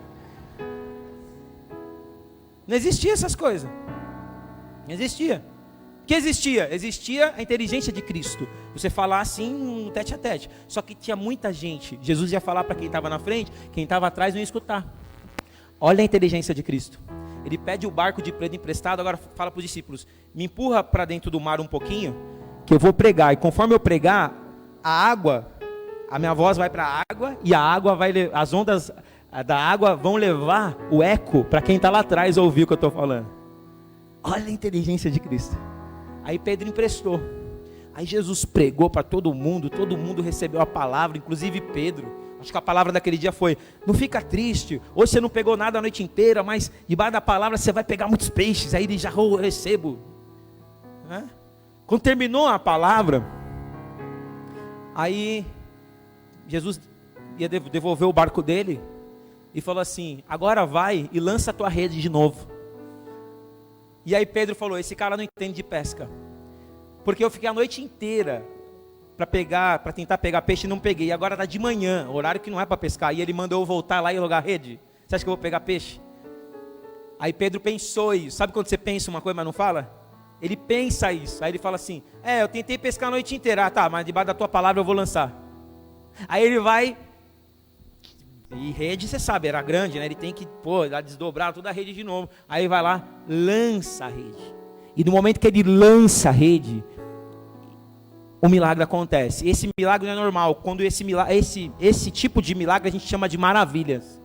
Não existia essas coisas. Não existia. O que existia? Existia a inteligência de Cristo. Você falar assim, um tete a tete. Só que tinha muita gente. Jesus ia falar para quem estava na frente, quem estava atrás não ia escutar. Olha a inteligência de Cristo. Ele pede o barco de Pedro emprestado, agora fala para os discípulos, me empurra para dentro do mar um pouquinho, que eu vou pregar. E conforme eu pregar, a minha voz vai para a água, e a água as ondas da água vão levar o eco para quem está lá atrás ouvir o que eu estou falando. Olha a inteligência de Cristo. Aí Pedro emprestou. Aí Jesus pregou para todo mundo recebeu a palavra, inclusive Pedro. Acho que a palavra daquele dia foi, não fica triste, hoje você não pegou nada a noite inteira, mas debaixo da palavra você vai pegar muitos peixes. Aí ele já, eu recebo. Né? Quando terminou a palavra, aí Jesus ia devolver o barco dele, e falou assim, agora vai e lança a tua rede de novo. E aí Pedro falou, esse cara não entende de pesca, porque eu fiquei a noite inteira para tentar pegar peixe e não peguei, e agora está de manhã, horário que não é para pescar, e ele mandou eu voltar lá e jogar rede. Você acha que eu vou pegar peixe? Aí Pedro pensou isso. Sabe quando você pensa uma coisa, mas não fala? Ele pensa isso, aí ele fala assim, eu tentei pescar a noite inteira, tá, mas debaixo da tua palavra eu vou lançar. Aí ele vai, e rede você sabe, era grande, né? Ele tem que desdobrar toda a rede de novo. Aí ele vai lá, lança a rede, e no momento que ele lança a rede, o milagre acontece. Esse milagre não é normal. Quando esse tipo de milagre a gente chama de maravilhas.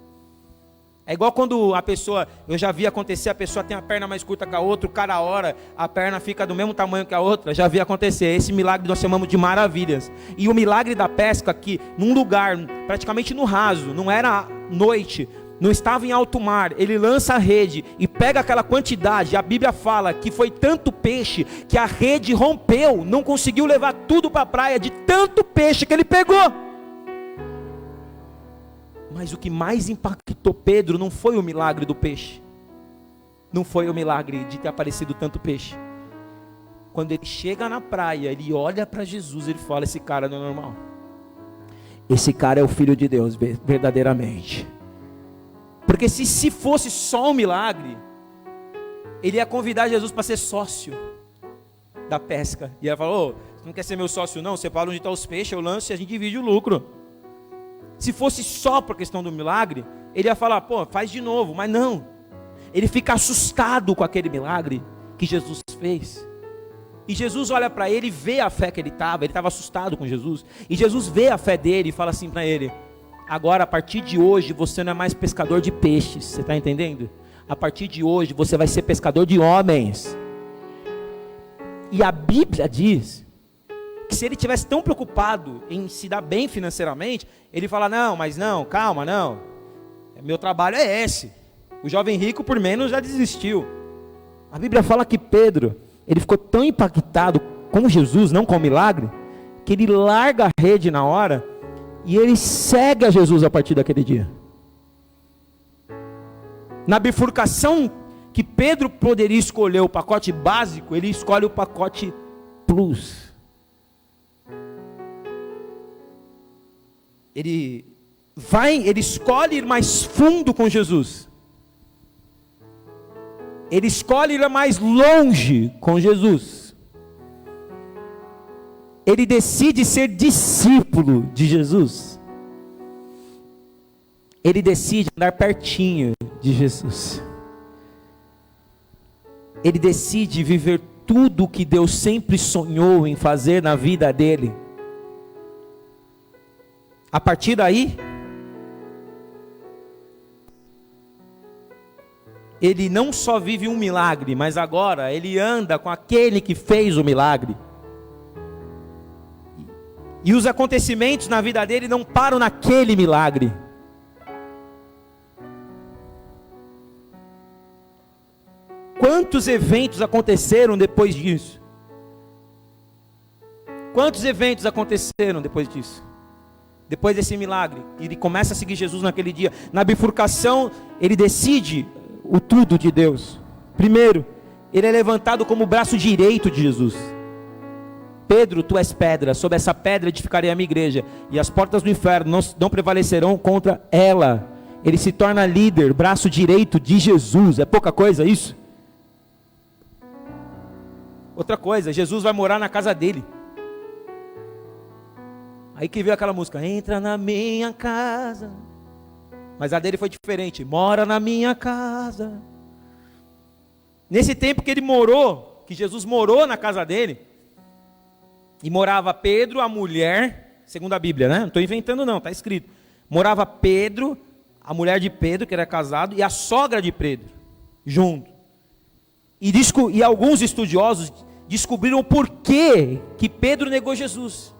É igual quando a pessoa, eu já vi acontecer, a pessoa tem a perna mais curta que a outra, o cara ora, a perna fica do mesmo tamanho que a outra, já vi acontecer. Esse milagre nós chamamos de maravilhas. E o milagre da pesca aqui, num lugar praticamente no raso, não era noite, não estava em alto mar, ele lança a rede e pega aquela quantidade. A Bíblia fala que foi tanto peixe que a rede rompeu, não conseguiu levar tudo para a praia de tanto peixe que ele pegou. Mas o que mais impactou Pedro não foi o milagre do peixe, não foi o milagre de ter aparecido tanto peixe. Quando ele chega na praia, ele olha para Jesus, ele fala, esse cara não é normal, esse cara é o Filho de Deus verdadeiramente. Porque se fosse só um milagre, ele ia convidar Jesus para ser sócio da pesca. E ela falou: ô, você não quer ser meu sócio não? Você fala onde estão os peixes, eu lanço e a gente divide o lucro. Se fosse só por questão do milagre, ele ia falar: pô, faz de novo. Mas não, ele fica assustado com aquele milagre que Jesus fez. E Jesus olha para ele e vê a fé que ele estava assustado com Jesus. E Jesus vê a fé dele e fala assim para ele: agora, a partir de hoje, você não é mais pescador de peixes. Você está entendendo? A partir de hoje, você vai ser pescador de homens. E a Bíblia diz que se ele tivesse tão preocupado em se dar bem financeiramente, ele fala: não, mas não, calma, não. Meu trabalho é esse. O jovem rico, por menos, já desistiu. A Bíblia fala que Pedro, ele ficou tão impactado com Jesus, não com o milagre, que ele larga a rede na hora e ele segue a Jesus a partir daquele dia. Na bifurcação que Pedro poderia escolher o pacote básico, ele escolhe o pacote plus. Ele escolhe ir mais fundo com Jesus. Ele escolhe ir mais longe com Jesus. Ele decide ser discípulo de Jesus. Ele decide andar pertinho de Jesus. Ele decide viver tudo o que Deus sempre sonhou em fazer na vida dele. A partir daí, ele não só vive um milagre, mas agora ele anda com aquele que fez o milagre. E os acontecimentos na vida dele não param naquele milagre. Quantos eventos aconteceram depois disso? Quantos eventos aconteceram depois disso? Depois desse milagre, ele começa a seguir Jesus naquele dia. Na bifurcação, ele decide o tudo de Deus. Primeiro, ele é levantado como o braço direito de Jesus. Pedro, tu és pedra, sobre essa pedra edificarei a minha igreja, e as portas do inferno não prevalecerão contra ela. Ele se torna líder, braço direito de Jesus. É pouca coisa isso? Outra coisa, Jesus vai morar na casa dele. Aí que veio aquela música: entra na minha casa. Mas a dele foi diferente: mora na minha casa. Nesse tempo que ele morou, que Jesus morou na casa dele, e morava Pedro, a mulher, segundo a Bíblia, né? Não estou inventando não, está escrito. Morava Pedro, a mulher de Pedro, que era casado, e a sogra de Pedro, junto. E alguns estudiosos descobriram o porquê que Pedro negou Jesus.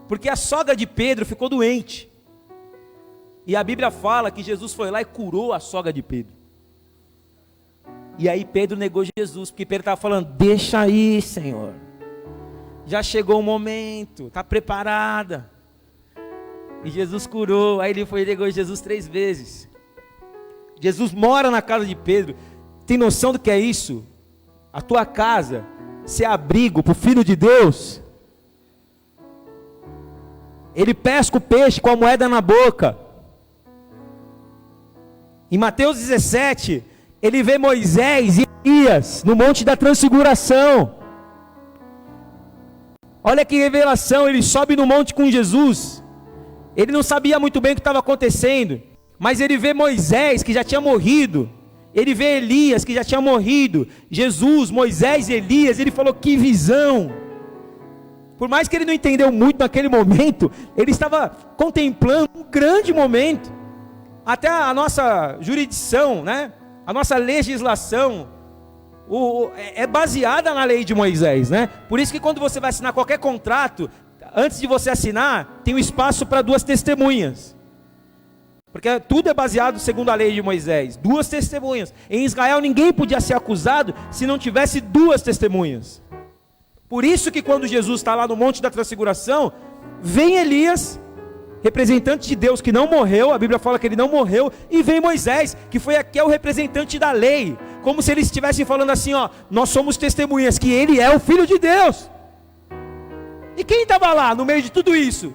Porque a sogra de Pedro ficou doente. E a Bíblia fala que Jesus foi lá e curou a sogra de Pedro. E aí Pedro negou Jesus, porque Pedro estava falando: deixa aí, Senhor. Já chegou o momento, está preparada. E Jesus curou. Aí ele foi e negou Jesus 3 vezes. Jesus mora na casa de Pedro. Tem noção do que é isso? A tua casa ser abrigo para o Filho de Deus. Ele pesca o peixe com a moeda na boca. Em Mateus 17, ele vê Moisés e Elias no Monte da Transfiguração. Olha que revelação, ele sobe no monte com Jesus. Ele não sabia muito bem o que estava acontecendo, mas ele vê Moisés, que já tinha morrido. Ele vê Elias, que já tinha morrido. Jesus, Moisés e Elias. Ele falou: que visão. Por mais que ele não entendeu muito naquele momento, ele estava contemplando um grande momento. Até a nossa jurisdição, né? A nossa legislação é baseada na lei de Moisés, né? Por isso que quando você vai assinar qualquer contrato, antes de você assinar, tem um espaço para 2 testemunhas. Porque tudo é baseado segundo a lei de Moisés. 2 testemunhas. Em Israel ninguém podia ser acusado se não tivesse 2 testemunhas. Por isso que quando Jesus está lá no Monte da Transfiguração, vem Elias, representante de Deus que não morreu, a Bíblia fala que ele não morreu, e vem Moisés, que foi aqui o representante da lei, como se eles estivessem falando assim: ó, nós somos testemunhas que ele é o Filho de Deus. E quem estava lá no meio de tudo isso?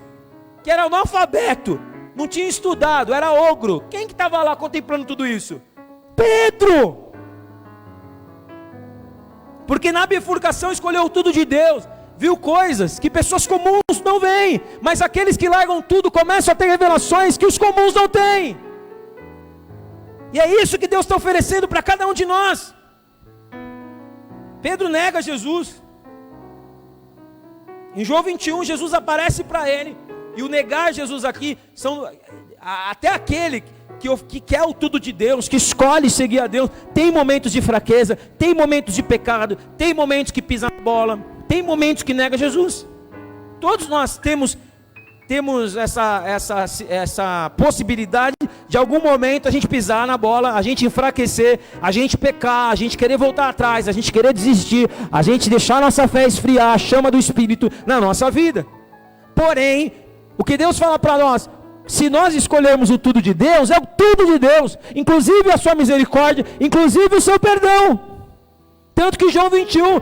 Que era analfabeto, não tinha estudado, era ogro. Quem que estava lá contemplando tudo isso? Pedro. Porque na bifurcação escolheu tudo de Deus. Viu coisas que pessoas comuns não veem, mas aqueles que largam tudo começam a ter revelações que os comuns não têm. E é isso que Deus está oferecendo para cada um de nós. Pedro nega Jesus. Em João 21, Jesus aparece para ele. E o negar Jesus aqui, são até aquele que quer o tudo de Deus, que escolhe seguir a Deus, tem momentos de fraqueza, tem momentos de pecado, tem momentos que pisa na bola, tem momentos que nega Jesus. Todos nós temos essa possibilidade de algum momento a gente pisar na bola, a gente enfraquecer, a gente pecar, a gente querer voltar atrás, a gente querer desistir, a gente deixar a nossa fé esfriar, a chama do Espírito na nossa vida. Porém, o que Deus fala para nós, se nós escolhermos o tudo de Deus, é o tudo de Deus, inclusive a sua misericórdia, inclusive o seu perdão. Tanto que João 21,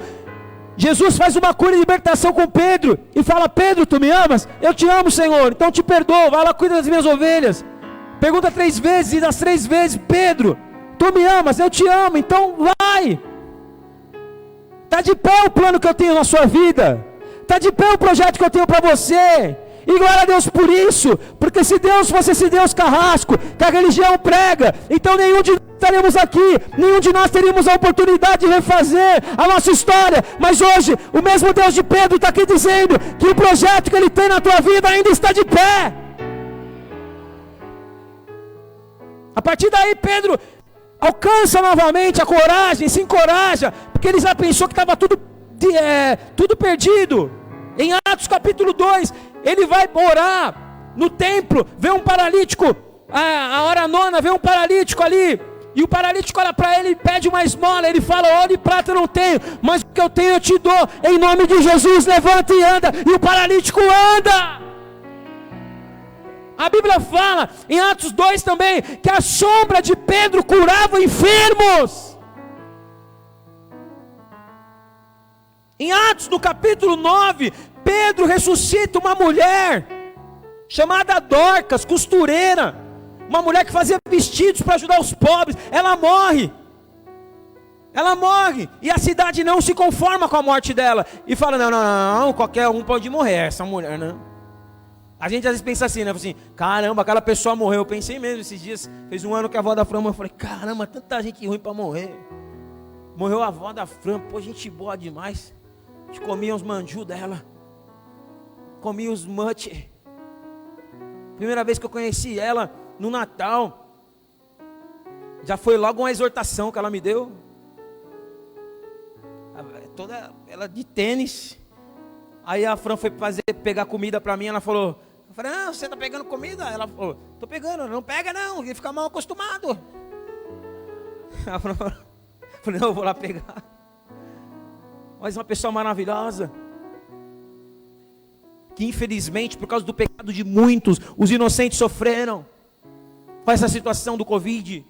Jesus faz uma cura e libertação com Pedro, e fala: Pedro, tu me amas? Eu te amo, Senhor, então te perdoo, vai lá, cuida das minhas ovelhas. Pergunta 3 vezes, e das 3 vezes: Pedro, tu me amas? Eu te amo, então vai. Está de pé o plano que eu tenho na sua vida, está de pé o projeto que eu tenho para você. E glória a Deus por isso, porque se Deus fosse esse Deus carrasco, que a religião prega, então nenhum de nós estaremos aqui, nenhum de nós teríamos a oportunidade de refazer a nossa história. Mas hoje, o mesmo Deus de Pedro está aqui dizendo que o projeto que Ele tem na tua vida ainda está de pé. A partir daí, Pedro alcança novamente a coragem, se encoraja, porque ele já pensou que estava tudo perdido. Em Atos capítulo 2, ele vai orar no templo, vê um paralítico, a hora nona, vê um paralítico ali, e o paralítico olha para ele e pede uma esmola. Ele fala: ouro e prata eu não tenho, mas o que eu tenho eu te dou, em nome de Jesus, levanta e anda. E o paralítico anda. A Bíblia fala, em Atos 2 também, que a sombra de Pedro curava enfermos. Em Atos, no capítulo 9, Pedro ressuscita uma mulher chamada Dorcas, costureira, uma mulher que fazia vestidos para ajudar os pobres. Ela morre, e a cidade não se conforma com a morte dela, e fala: não, qualquer um pode morrer, essa mulher não. A gente às vezes pensa assim, né? Assim, caramba, aquela pessoa morreu. Eu pensei mesmo esses dias, fez um ano que a avó da Fran morreu. Eu falei: caramba, tanta gente ruim para morrer. Morreu a avó da Fran, pô, gente boa demais. A gente comia uns manju dela, comia os mute. Primeira vez que eu conheci ela, no Natal, já foi logo uma exortação que ela me deu. Toda ela de tênis. Aí a Fran foi pegar comida para mim, ela falou: eu falei: não, você tá pegando comida? Ela falou: tô pegando. Não pega não, ele fica mal acostumado. Ela falou: eu falei: não, eu vou lá pegar. Mas uma pessoa maravilhosa, que infelizmente, por causa do pecado de muitos, os inocentes sofreram com essa situação do Covid.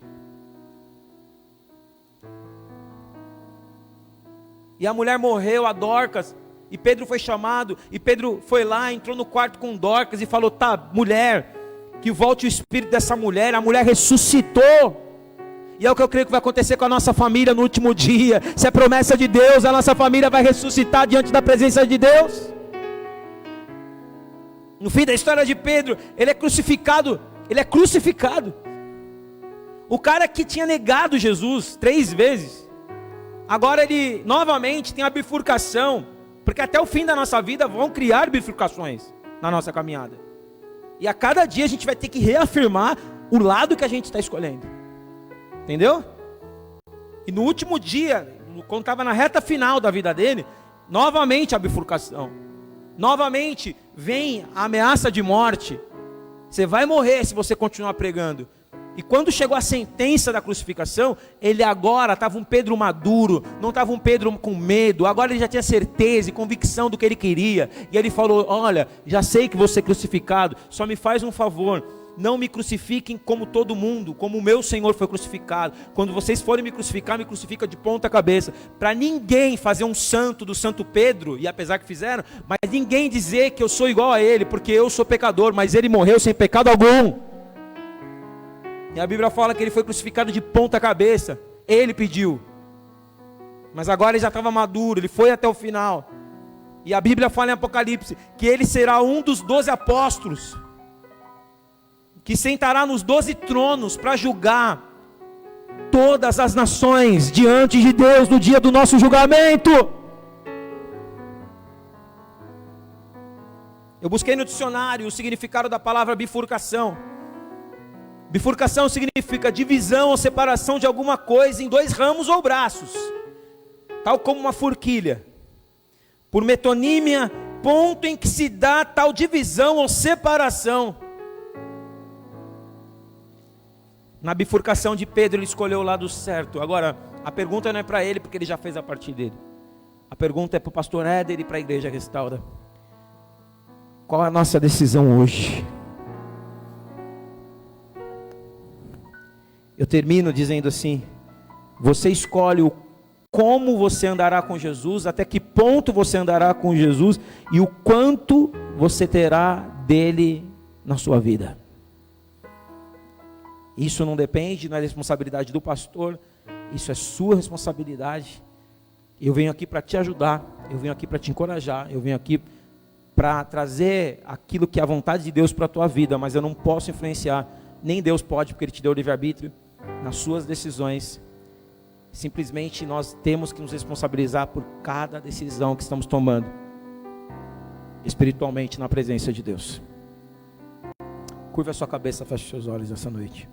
E a mulher morreu, a Dorcas, e Pedro foi chamado, e Pedro foi lá, entrou no quarto com Dorcas e falou: tá, mulher, que volte o espírito dessa mulher. A mulher ressuscitou. E é o que eu creio que vai acontecer com a nossa família no último dia. Se é promessa de Deus, a nossa família vai ressuscitar diante da presença de Deus. No fim da história de Pedro, ele é crucificado. O cara que tinha negado Jesus 3 vezes, agora ele novamente tem a bifurcação, porque até o fim da nossa vida vão criar bifurcações na nossa caminhada. E a cada dia a gente vai ter que reafirmar o lado que a gente está escolhendo. Entendeu? E no último dia, quando estava na reta final da vida dele, novamente a bifurcação. Novamente vem a ameaça de morte. Você vai morrer se você continuar pregando. E quando chegou a sentença da crucificação, ele agora estava um Pedro maduro, não estava um Pedro com medo. Agora ele já tinha certeza e convicção do que ele queria. E ele falou: olha, já sei que vou ser crucificado, só me faz um favor. Não me crucifiquem como todo mundo, como o meu Senhor foi crucificado. Quando vocês forem me crucificar, me crucifica de ponta cabeça. Para ninguém fazer um santo do Santo Pedro, e apesar que fizeram, mas ninguém dizer que eu sou igual a ele, porque eu sou pecador, mas ele morreu sem pecado algum. E a Bíblia fala que ele foi crucificado de ponta cabeça. Ele pediu. Mas agora ele já estava maduro, ele foi até o final. E a Bíblia fala em Apocalipse que ele será um dos 12 apóstolos, que sentará nos 12 tronos para julgar todas as nações diante de Deus no dia do nosso julgamento. Eu busquei no dicionário o significado da palavra bifurcação. Bifurcação significa divisão ou separação de alguma coisa em 2 ramos ou braços, tal como uma forquilha. Por metonímia, ponto em que se dá tal divisão ou separação. Na bifurcação de Pedro, ele escolheu o lado certo. Agora, a pergunta não é para ele, porque ele já fez a parte dele. A pergunta é para o pastor Éder e para a igreja Restaura. Qual é a nossa decisão hoje? Eu termino dizendo assim: você escolhe como você andará com Jesus, até que ponto você andará com Jesus e o quanto você terá dele na sua vida. Isso não depende, não é responsabilidade do pastor, isso é sua responsabilidade. Eu venho aqui para te ajudar, eu venho aqui para te encorajar, eu venho aqui para trazer aquilo que é a vontade de Deus para a tua vida, mas eu não posso influenciar, nem Deus pode, porque Ele te deu o livre-arbítrio nas suas decisões. Simplesmente nós temos que nos responsabilizar por cada decisão que estamos tomando, espiritualmente na presença de Deus. Curva a sua cabeça, feche seus olhos essa noite.